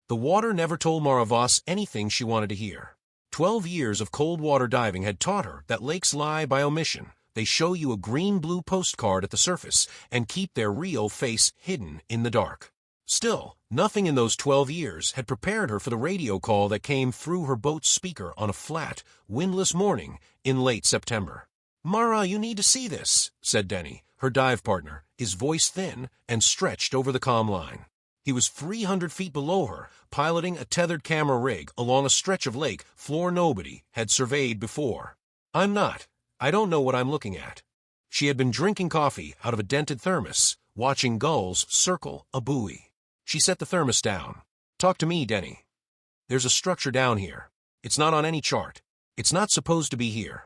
The water never told Mara Voss anything she wanted to hear. 12 years of cold water diving had taught her that lakes lie by omission. They show you a green-blue postcard at the surface and keep their real face hidden in the dark. Still, nothing in those 12 years had prepared her for the radio call that came through her boat's speaker on a flat, windless morning in late September. "Mara, you need to see this," said Denny, her dive partner, his voice thin and stretched over the comm line. He was 300 feet below her, piloting a tethered camera rig along a stretch of lake floor nobody had surveyed before. I don't know what I'm looking at." She had been drinking coffee out of a dented thermos, watching gulls circle a buoy. She set the thermos down. "Talk to me, Denny. There's a structure down here. It's not on any chart. It's not supposed to be here."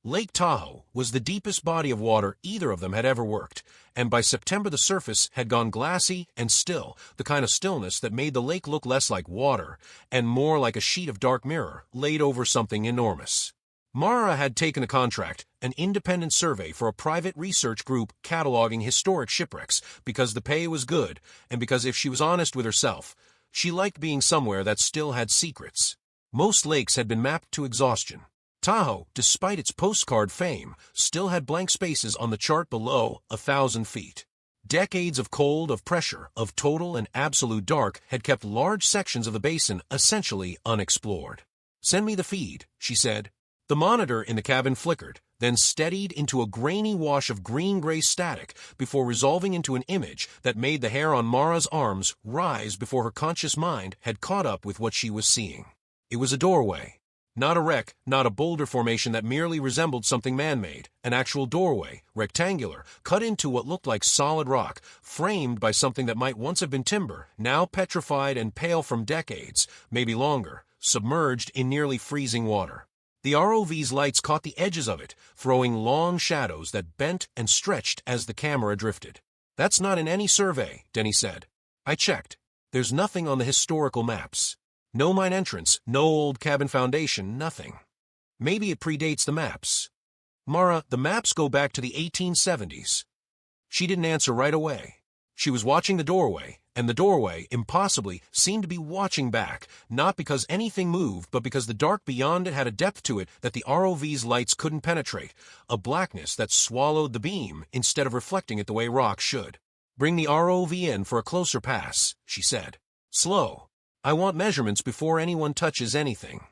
Lake Tahoe was the deepest body of water either of them had ever worked, and by September the surface had gone glassy and still, the kind of stillness that made the lake look less like water and more like a sheet of dark mirror laid over something enormous. Mara had taken a contract, an independent survey for a private research group cataloging historic shipwrecks, because the pay was good, and because if she was honest with herself, she liked being somewhere that still had secrets. Most lakes had been mapped to exhaustion. Tahoe, despite its postcard fame, still had blank spaces on the chart below 1,000 feet. Decades of cold, of pressure, of total and absolute dark had kept large sections of the basin essentially unexplored. "Send me the feed," she said. The monitor in the cabin flickered, then steadied into a grainy wash of green-gray static before resolving into an image that made the hair on Mara's arms rise before her conscious mind had caught up with what she was seeing. It was a doorway. Not a wreck, not a boulder formation that merely resembled something man-made. An actual doorway, rectangular, cut into what looked like solid rock, framed by something that might once have been timber, now petrified and pale from decades, maybe longer, submerged in nearly freezing water. The ROV's lights caught the edges of it, throwing long shadows that bent and stretched as the camera drifted. "That's not in any survey," Denny said. "I checked. There's nothing on the historical maps. No mine entrance, no old cabin foundation, nothing. Maybe it predates the maps." "Mara, the maps go back to the 1870s. She didn't answer right away. She was watching the doorway, and the doorway, impossibly, seemed to be watching back, not because anything moved, but because the dark beyond it had a depth to it that the ROV's lights couldn't penetrate, a blackness that swallowed the beam instead of reflecting it the way rock should. "Bring the ROV in for a closer pass," she said. "Slow. I want measurements before anyone touches anything."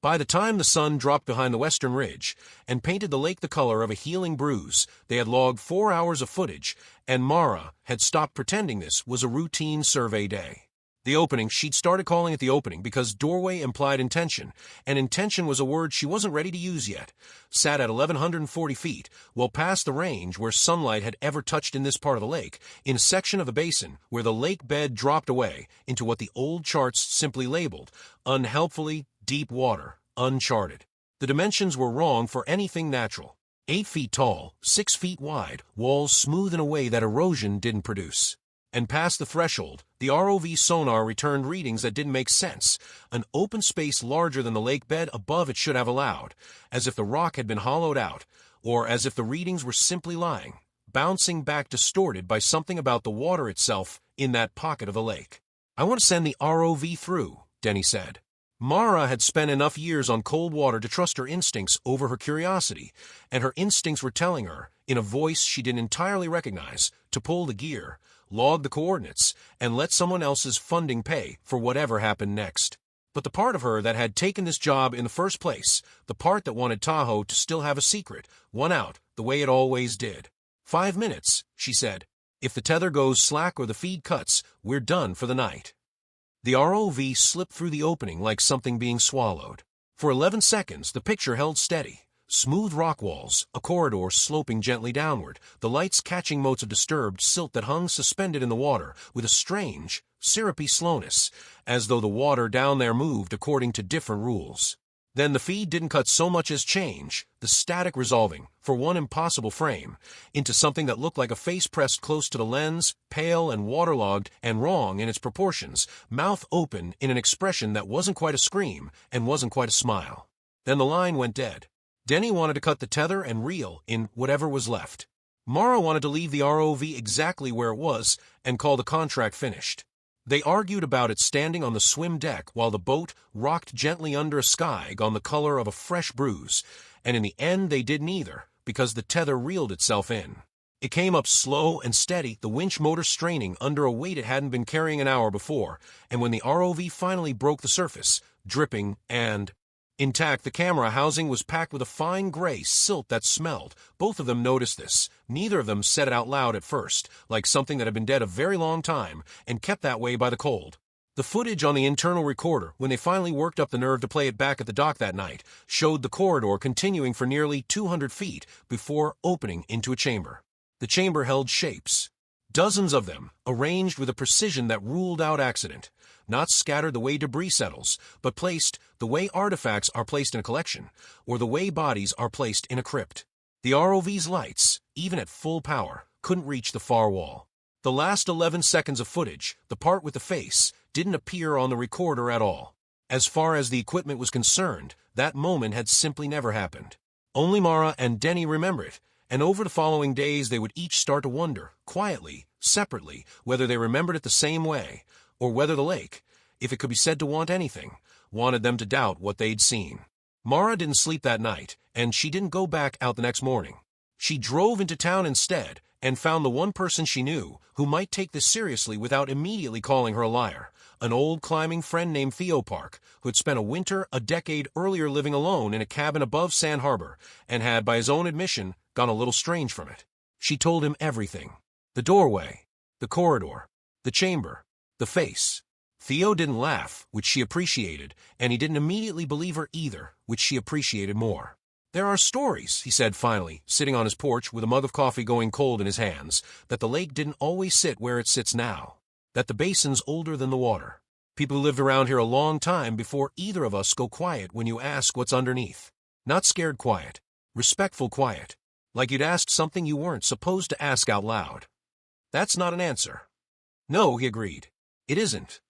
By the time the sun dropped behind the western ridge and painted the lake the color of a healing bruise, they had logged 4 hours of footage, and Mara had stopped pretending this was a routine survey day. The opening, she'd started calling it the opening because doorway implied intention, and intention was a word she wasn't ready to use yet, sat at 1,140 feet, well past the range where sunlight had ever touched in this part of the lake, in a section of the basin where the lake bed dropped away into what the old charts simply labeled, unhelpfully, deep water, uncharted. The dimensions were wrong for anything natural. 8 feet tall, 6 feet wide, walls smooth in a way that erosion didn't produce. And past the threshold, the ROV sonar returned readings that didn't make sense, an open space larger than the lake bed above it should have allowed, as if the rock had been hollowed out, or as if the readings were simply lying, bouncing back distorted by something about the water itself in that pocket of the lake. "I want to send the ROV through," Denny said. Mara had spent enough years on cold water to trust her instincts over her curiosity, and her instincts were telling her, in a voice she didn't entirely recognize, to pull the gear, log the coordinates, and let someone else's funding pay for whatever happened next. But the part of her that had taken this job in the first place, the part that wanted Tahoe to still have a secret, won out the way it always did. 5 minutes, she said. "If the tether goes slack or the feed cuts, we're done for the night." The ROV slipped through the opening like something being swallowed. For 11 seconds, the picture held steady. Smooth rock walls, a corridor sloping gently downward, the lights catching motes of disturbed silt that hung suspended in the water with a strange, syrupy slowness, as though the water down there moved according to different rules. Then the feed didn't cut so much as change, the static resolving, for one impossible frame, into something that looked like a face pressed close to the lens, pale and waterlogged and wrong in its proportions, mouth open in an expression that wasn't quite a scream and wasn't quite a smile. Then the line went dead. Denny wanted to cut the tether and reel in whatever was left. Mara wanted to leave the ROV exactly where it was and call the contract finished. They argued about it standing on the swim deck while the boat rocked gently under a sky gone the color of a fresh bruise, and in the end they did neither, because the tether reeled itself in. It came up slow and steady, the winch motor straining under a weight it hadn't been carrying an hour before, and when the ROV finally broke the surface, dripping and intact, the camera housing was packed with a fine gray silt that smelled. Both of them noticed this. Neither of them said it out loud at first, like something that had been dead a very long time, and kept that way by the cold. The footage on the internal recorder, when they finally worked up the nerve to play it back at the dock that night, showed the corridor continuing for nearly 200 feet before opening into a chamber. The chamber held shapes. Dozens of them, arranged with a precision that ruled out accident. Not scattered the way debris settles, but placed the way artifacts are placed in a collection, or the way bodies are placed in a crypt. The ROV's lights, even at full power, couldn't reach the far wall. The last 11 seconds of footage, the part with the face, didn't appear on the recorder at all. As far as the equipment was concerned, that moment had simply never happened. Only Mara and Denny remember it, and over the following days they would each start to wonder, quietly, separately, whether they remembered it the same way, or whether the lake, if it could be said to want anything, wanted them to doubt what they'd seen. Mara didn't sleep that night, and she didn't go back out the next morning. She drove into town instead, and found the one person she knew who might take this seriously without immediately calling her a liar, an old climbing friend named Theo Park, who had spent a winter a decade earlier living alone in a cabin above Sand Harbor, and had, by his own admission, gone a little strange from it. She told him everything. The doorway, the corridor, the chamber, the face. Theo didn't laugh, which she appreciated, and he didn't immediately believe her either, which she appreciated more. There are stories, he said finally, sitting on his porch with a mug of coffee going cold in his hands, that the lake didn't always sit where it sits now, that the basin's older than the water. People who lived around here a long time before either of us go quiet when you ask what's underneath. Not scared quiet, respectful quiet, like you'd asked something you weren't supposed to ask out loud. That's not an answer. No, he agreed. It isn't.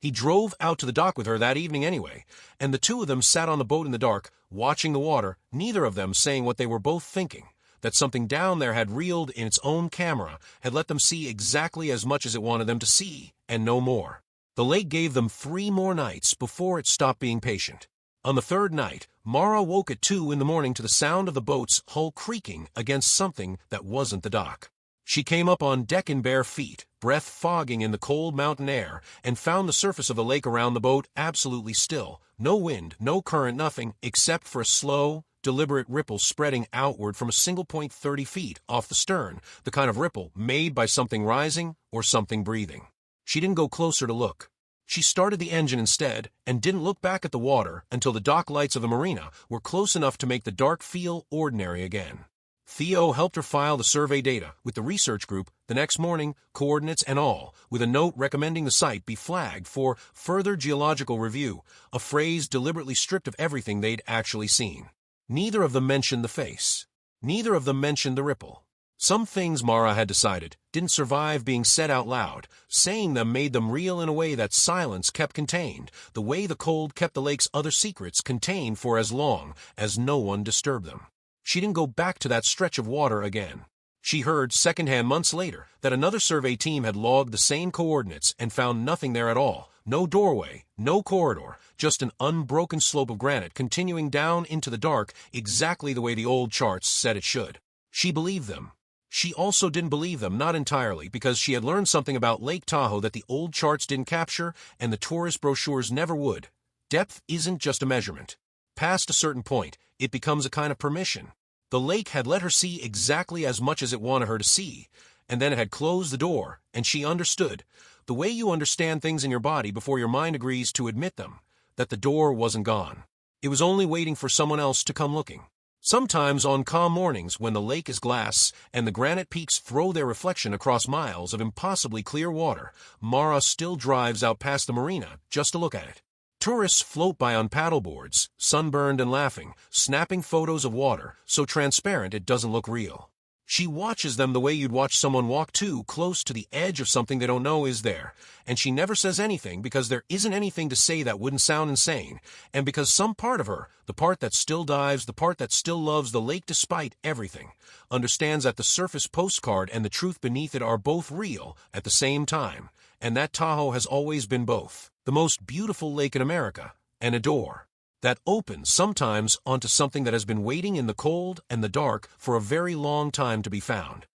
He drove out to the dock with her that evening anyway, and the two of them sat on the boat in the dark, watching the water, neither of them saying what they were both thinking, that something down there had reeled in its own camera, had let them see exactly as much as it wanted them to see, and no more. The lake gave them 3 more nights before it stopped being patient. On the third night, Mara woke at 2 in the morning to the sound of the boat's hull creaking against something that wasn't the dock. She came up on deck in bare feet, breath fogging in the cold mountain air, and found the surface of the lake around the boat absolutely still. No wind, no current, nothing, except for a slow, deliberate ripple spreading outward from a single point 30 feet off the stern, the kind of ripple made by something rising or something breathing. She didn't go closer to look. She started the engine instead, and didn't look back at the water until the dock lights of the marina were close enough to make the dark feel ordinary again. Theo helped her file the survey data with the research group the next morning, coordinates and all, with a note recommending the site be flagged for further geological review, a phrase deliberately stripped of everything they'd actually seen. Neither of them mentioned the face. Neither of them mentioned the ripple. Some things, Mara had decided, didn't survive being said out loud. Saying them made them real in a way that silence kept contained, the way the cold kept the lake's other secrets contained for as long as no one disturbed them. She didn't go back to that stretch of water again. She heard, secondhand months later, that another survey team had logged the same coordinates and found nothing there at all. No doorway, no corridor, just an unbroken slope of granite continuing down into the dark exactly the way the old charts said it should. She believed them. She also didn't believe them, not entirely, because she had learned something about Lake Tahoe that the old charts didn't capture and the tourist brochures never would. Depth isn't just a measurement. Past a certain point, it becomes a kind of permission. The lake had let her see exactly as much as it wanted her to see, and then it had closed the door, and she understood, the way you understand things in your body before your mind agrees to admit them, that the door wasn't gone. It was only waiting for someone else to come looking. Sometimes on calm mornings when the lake is glass and the granite peaks throw their reflection across miles of impossibly clear water, Mara still drives out past the marina just to look at it. Tourists float by on paddleboards, sunburned and laughing, snapping photos of water, so transparent it doesn't look real. She watches them the way you'd watch someone walk too close to the edge of something they don't know is there, and she never says anything because there isn't anything to say that wouldn't sound insane, and because some part of her, the part that still dives, the part that still loves the lake despite everything, understands that the surface postcard and the truth beneath it are both real at the same time, And that Tahoe has always been both the most beautiful lake in America and a door that opens sometimes onto something that has been waiting in the cold and the dark for a very long time to be found.